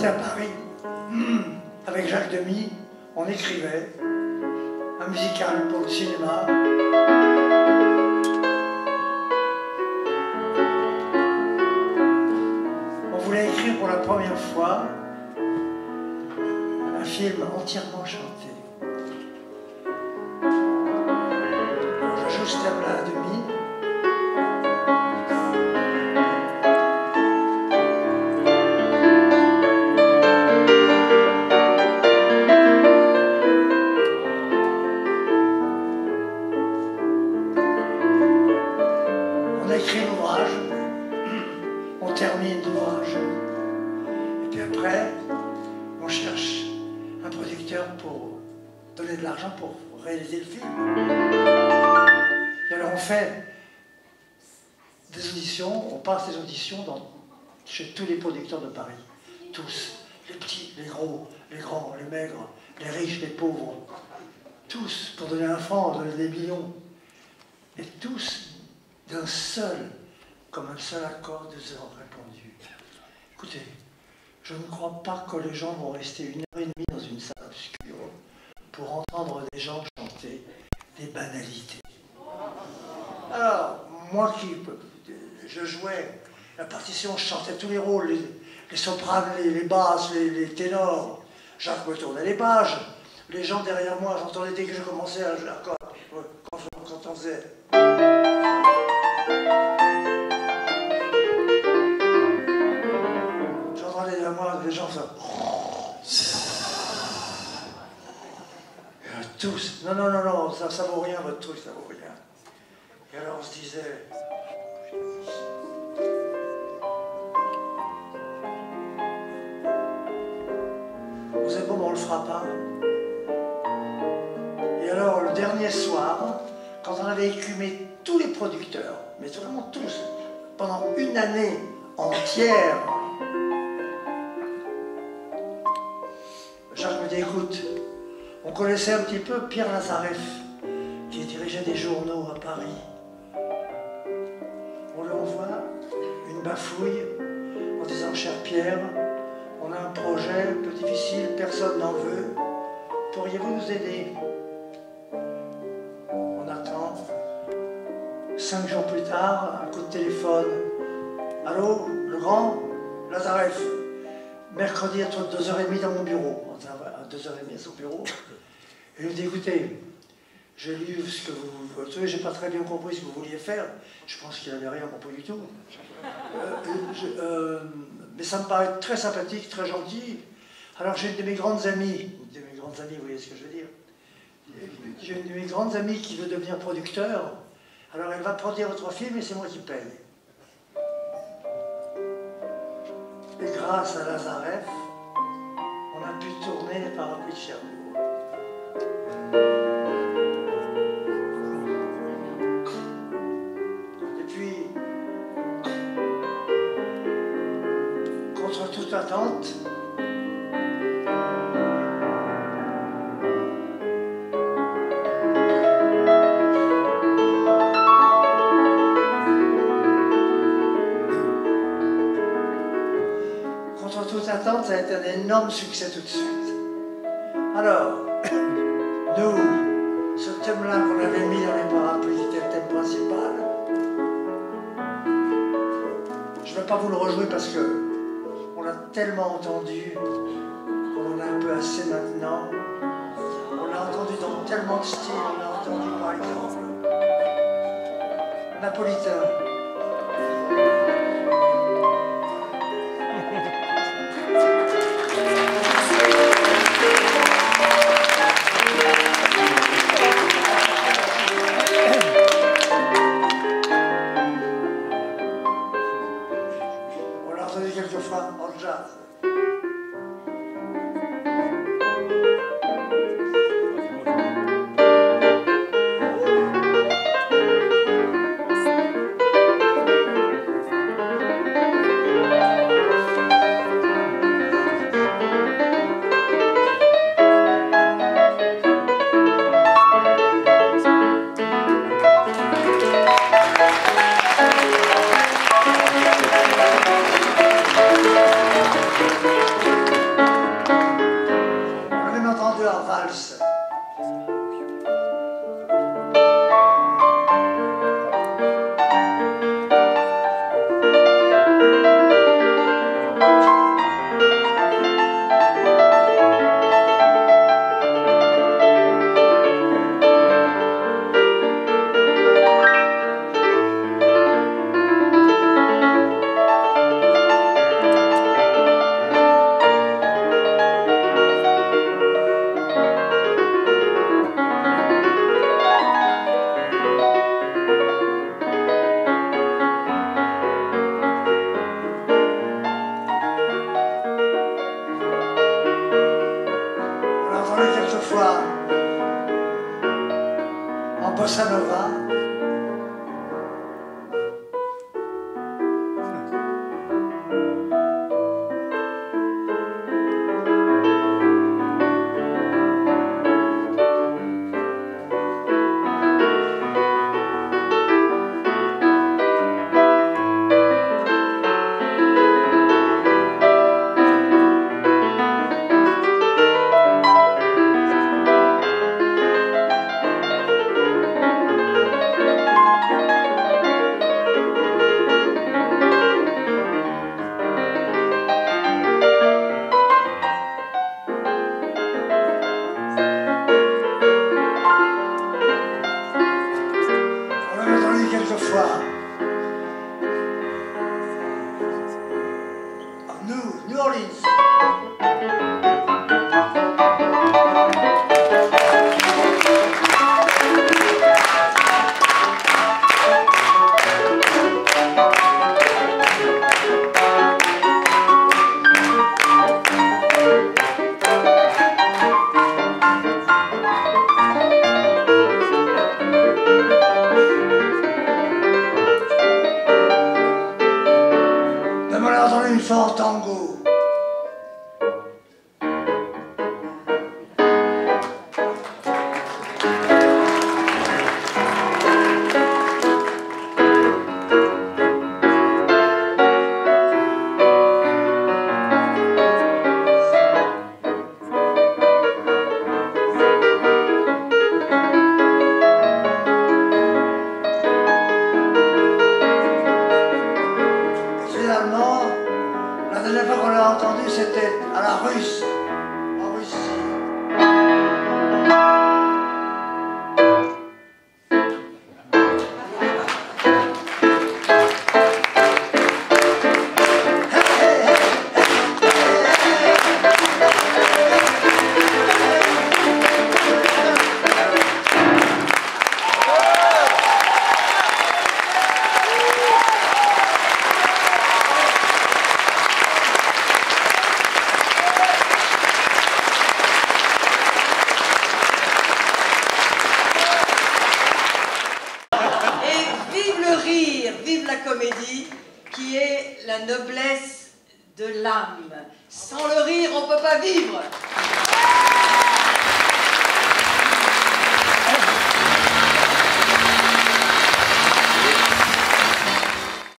était à Paris, avec Jacques Demy, on écrivait un musical pour le cinéma. On voulait écrire pour la première fois un film entièrement chanté. Je joue ce thème-là à Demy. On a écrit l'ouvrage, on termine l'ouvrage, et puis après, on cherche un producteur pour donner de l'argent pour réaliser le film. Et alors on fait des auditions, on passe des auditions chez tous les producteurs de Paris. Tous, les petits, les gros, les grands, les maigres, les riches, les pauvres. Tous, pour donner 1 franc, donner des millions. Et tous, d'un seul, comme un seul accord, ils ont répondu. Écoutez, je ne crois pas que les gens vont rester 1h30 dans une salle obscure pour entendre des gens chanter des banalités. Alors, moi je jouais la partition, je chantais tous les rôles, les sopranes, les basses, les ténors. Jacques me tournait les pages. Les gens derrière moi, j'entendais dès que je commençais quand on faisait. J'entendais derrière moi les gens faire. Tous. Non, non, non, non, ça vaut rien votre truc, ça vaut rien. Et alors on se disait. Vous êtes bon, on le fera pas. Et alors le dernier soir, quand on avait écumé tous les producteurs, mais vraiment tous, pendant 1 année entière, Jacques me dit, écoute, on connaissait un petit peu Pierre Lazareff, qui dirigeait des journaux à Paris. On lui envoie une bafouille en disant, cher Pierre, on a un projet un peu difficile, personne n'en veut. Pourriez-vous nous aider? On attend. 5 jours plus tard, un coup de téléphone. Allô, le grand Lazareff. Mercredi entre 2h30 dans mon bureau. On était à 2h30 à son bureau. Et il nous dit, écoutez, j'ai lu ce que vous savez, j'ai pas très bien compris ce que vous vouliez faire. Je pense qu'il n'avait rien compris du tout. Mais ça me paraît très sympathique, très gentil. Alors j'ai une de mes grandes amies, vous voyez ce que je veux dire. J'ai une de mes grandes amies qui veut devenir producteur. Alors elle va produire votre film et c'est moi qui paye. Et grâce à Lazareff, on a pu tourner les parapluies de Cherbourg. Et puis, contre toute attente, ça a été un énorme succès tout de suite. Alors, nous, ce thème-là qu'on avait mis dans les parapluies, qui était le thème principal, je ne vais pas vous le rejouer parce que on l'a tellement entendu qu'on en a un peu assez maintenant. On l'a entendu dans tellement de styles, on l'a entendu par exemple Napolitain. Quelquefois en jazz. autrefois, New Orleans. On a entendu une fois en tango. Finalement, la dernière fois qu'on l'a entendu, c'était à la Russe, en Russie. Vive la comédie, qui est la noblesse de l'âme. Sans le rire, on ne peut pas vivre.